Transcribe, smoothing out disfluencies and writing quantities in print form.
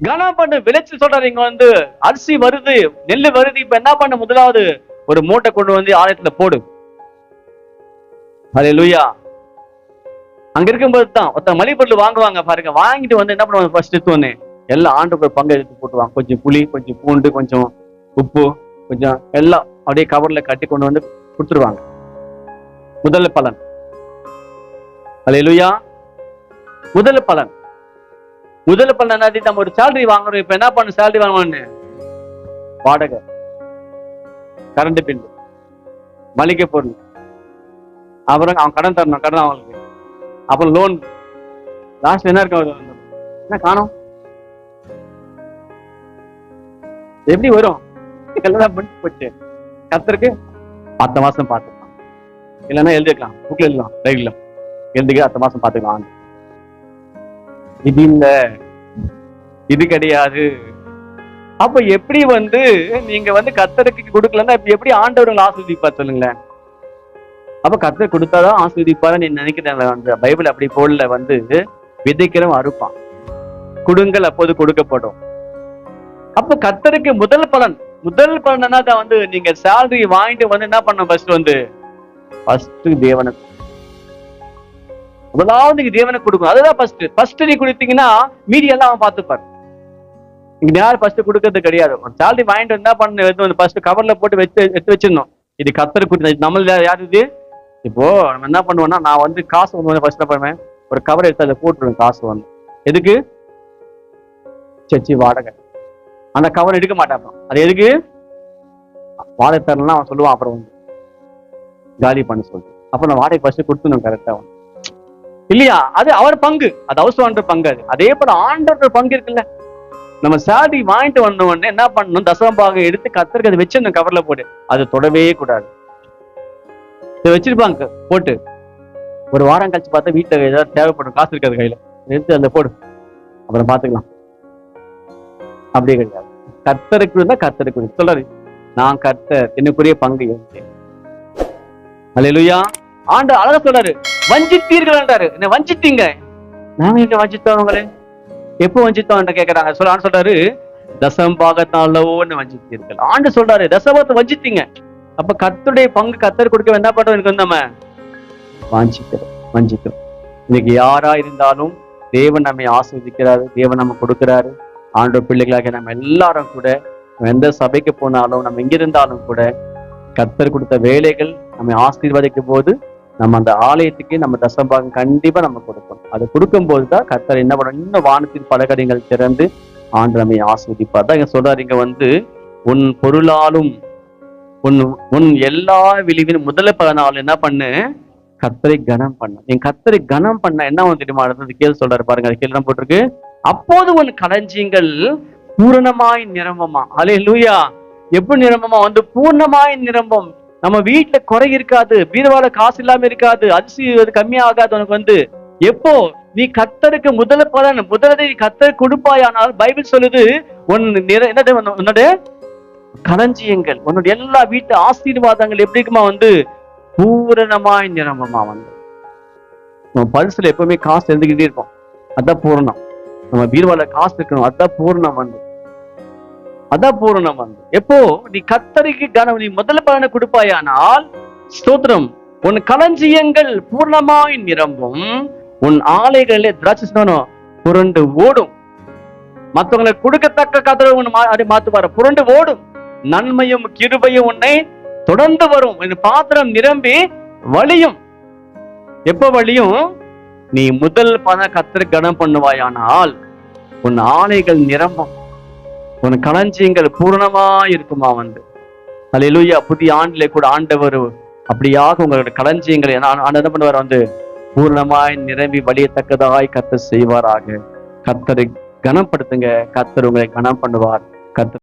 கனம் பண்ணு. விளைச்சல் சொல்றாரு இங்க வந்து அரிசி வருது, நெல்லு வருது. இப்ப என்ன பண்ண? முதலாவது ஒரு மூட்டை கொண்டு வந்து ஆலயத்துல போடு. ஹல்லேலூயா. அங்க இருக்கும்போது தான் ஒருத்தர் மளிகை பொருள் வாங்குவாங்க பாருங்க. வாங்கிட்டு வந்து என்ன பண்ணுவாங்க? ஃபர்ஸ்ட் எடுத்தோன்னே எல்லாம் ஆண்டுக்கு ஒரு பங்கு எடுத்து போட்டுவாங்க. கொஞ்சம் புளி, கொஞ்சம் பூண்டு, கொஞ்சம் உப்பு, கொஞ்சம் எல்லாம் அப்படியே கவர்ல கட்டி கொண்டு வந்து கொடுத்துருவாங்க. முதல் பலன். ஹல்லேலூயா. முதல் பலன். முதல் பலன் என்னது? நம்ம ஒரு சேலரி வாங்குறோம். இப்ப என்ன பண்ண? சேலரி வாங்கணும்னு வாடகை, கரண்ட் பில், மளிகை பொருள், அப்புறம் அவன் கடன் தரணும், கடன் அவங்களுக்கு, அப்புறம் லோன். லாஸ்ட் என்ன இருக்கும்? என்ன காணும்? எப்படி வரும்? எல்லாம் பண்ணி போச்சு. கர்த்தருக்கு அடுத்த மாசம் பார்த்துக்கலாம். இல்லைன்னா எழுதிக்கலாம், புக்ல எழுதலாம், டைரியில எழுதிக்க அடுத்த மாசம் பார்த்துக்கலாம். இது இல்ல, இது கிடையாது. அப்ப எப்படி வந்து நீங்க வந்து கர்த்தருக்கு கொடுக்கலன்னா எப்படி ஆண்டவர்கள் ஆசீர்வதிப்பார் சொல்லுங்களேன்? அப்ப கர்த்தர் கொடுத்தாதான் ஆசீர்வதிப்பாரு நீ நினைக்கிறேன். பைபிள் அப்படி போடல. வந்து விதைக்கிறவன் அறுப்பான், கொடுங்கள் அப்போது கொடுக்கப்படும். அப்ப கர்த்தருக்கு முதல் பலன். முதல் பலன் என்னதான்? வந்து நீங்க சேலரி வாங்கிட்டு வந்து என்ன பண்ண? ஃபர்ஸ்ட் தேவனுக்கு, முதலாவது நீங்க தேவனுக்கு கொடுக்கணும். அதுதான் ஃபர்ஸ்ட் நீ கொடுத்தீங்கன்னா மீதி எல்லாம் அவன் பார்த்துப்பார். இங்க யாரும் ஃபர்ஸ்ட் கொடுக்கறது கிடையாது. சேலரி வாங்கிட்டு என்ன பண்ண? ஃபர்ஸ்ட் கவர்ல போட்டு எடுத்து வச்சிடணும். இது கர்த்தருக்கு கொடுத்த. நம்மள யாரு இது? இப்போ நம்ம என்ன பண்ணுவோம்னா, நான் வந்து காசு வந்து ஃபர்ஸ்ட் என்ன பண்ணுவேன்? ஒரு கவர் எடுத்து அதை போட்டுருவேன். காசு வந்து எதுக்கு? சர்ச்சி வாடகை. அந்த கவர் எடுக்க மாட்டான். அது எதுக்கு? வாடகை தரலாம் அவன் சொல்லுவான். அப்புறம் வந்து காலி பண்ண சொல்லிட்டு அப்ப நான் வாடகை ஃபர்ஸ்ட் கொடுத்துணும் கரெக்டா இல்லையா? அது அவர் பங்கு, அது ஹவுஸ் ஓனர் பங்கு. அதே போல ஆண்டவர் பங்கு இருக்குல்ல. நம்ம சேலரி வாங்கிட்டு வந்த உடனே என்ன பண்ணணும்? தசமபாகம் எடுத்து கர்த்தருக்கு அதை வச்சிருந்தோம் கவர்ல போட்டு. அது தொடவே கூடாது. இதை வச்சிருப்பாங்க போட்டு. ஒரு வாரம் கழிச்சு பார்த்தா வீட்டுல ஏதாவது தேவைப்படும், காசு இருக்காது கையில, எடுத்து அந்த போடு, அப்புறம் பாத்துக்கலாம். அப்படியே கிடையாது. கர்த்தருக்கு இருந்தா கர்த்தருக்கு சொல்றாரு, நான் கர்த்தர், எனக்குரிய பங்கு இருக்கு. அல்லேலூயா. ஆண்டு அழகா சொல்றாரு, வஞ்சித்தீர்கள் என்றாரு. என்ன வஞ்சித்தீங்க? நாங்க இங்க வஞ்சித்தவங்களே. எப்போ வஞ்சித்தோம் கேட்கறாங்க. சொல்றாரு, தசமபாகத்தாலவோ வஞ்சித்தீர்கள். ஆண்டு சொல்றாரு, தசமத்தை வஞ்சித்தீங்க. அப்ப கர்த்தருடைய பங்கு கர்த்தர் கொடுக்க என்ன பண்றோம்? எனக்கு வந்து நம்ம வஞ்சிக்கிறோம். இன்னைக்கு யாரா இருந்தாலும் தேவன் நம்மை ஆஸ்வதிக்கிறாரு, தேவன் நம்ம கொடுக்கிறாரு. ஆண்டவர் பிள்ளைகளாக நம்ம எல்லாரும் கூட எந்த சபைக்கு போனாலும், நம்ம எங்க இருந்தாலும் கூட கர்த்தர் கொடுத்த வேலைகள் நம்ம ஆசீர்வதிக்கும் போது நம்ம அந்த ஆலயத்துக்கு நம்ம தசமபாகம் கண்டிப்பா நம்ம கொடுக்கணும். அது கொடுக்கும் போதுதான் கர்த்தர் என்ன பண்ணணும்? இன்னும் வானத்தின் பலகடிகள் திறந்து ஆண்டு நம்மை ஆஸ்வதிப்பார். தான் இங்க சொல்றாரு, இங்க வந்து உன் பொருளாலும் உன் எல்லா விளைவின் முதல பலனாலும் என்ன பண்ணு? கர்த்தரை கனம் பண்ண. என் கர்த்தரை கனம் பண்ண என்ன வந்து தெரியுமா? கேள்வி சொல்றாரு பாருங்க. அது கேள்வி போட்டிருக்கு, அப்போது உன் களஞ்சியங்கள் பூரணமாய் நிரம்பமா. அல்லேலூயா. எப்படி நிரம்பமா? வந்து பூர்ணமாய் நிரம்பும். நம்ம வீட்டுல குறை இருக்காது, பீரவால காசு இல்லாம இருக்காது, அரிசி கம்மியா ஆகாது உனக்கு வந்து. எப்போ நீ கர்த்தருக்கு முதல் பலன், முதலதை கர்த்தர் கொடுப்பாயானால் பைபிள் சொல்லுது, உன்னோட களஞ்சியங்கள், உன்னுடைய எல்லா வீட்டு ஆசீர்வாதங்கள் எப்படி இருக்குமா? வந்து பூரணமாய் நிரம்பமா. வந்து நம்ம பல்சுல எப்பவுமே காசு எழுந்துகிட்டே இருக்கும், அதான் பூரணம். நம்ம பீர்வால காசு இருக்கணும், அதான் பூரணம். வந்து அதான் பூரணம். வந்து எப்போ நீ கர்த்தருக்கு கனம், நீ முதல் பலனை கொடுப்பாயானால் ஸ்தோத்திரம், உன் களஞ்சியங்கள் பூர்ணமாய் நிரம்பும், உன் ஆலைகளிலே திராட்சை புரண்டு ஓடும். மற்றவங்களுக்கு கொடுக்கத்தக்க கதவை உன்னை மாத்துவார, புரண்டு ஓடும். நன்மையும் கிருபையும் உன்னை தொடர்ந்து வரும். என் பாத்திரம் நிரம்பி வழியும். எப்ப வழியும்? நீ முதல் பண கர்த்தருக்கு கனம் பண்ணுவாயானால் உன் ஆலைகள் நிரம்பும், உன் களஞ்சியங்கள் பூரணமா இருக்குமா? வந்து அல்லேலூயா. புதிய ஆண்டிலே கூட ஆண்டவர் அப்படியாக உங்களோட களஞ்சியங்களை என்ன பண்ணுவார்? வந்து பூர்ணமாய் நிரம்பி வழியத்தக்கதாய் கர்த்தர் செய்வாராக. கர்த்தரை கனப்படுத்துங்க, கர்த்தர் உங்களை கனம் பண்ணுவார். கர்த்தர்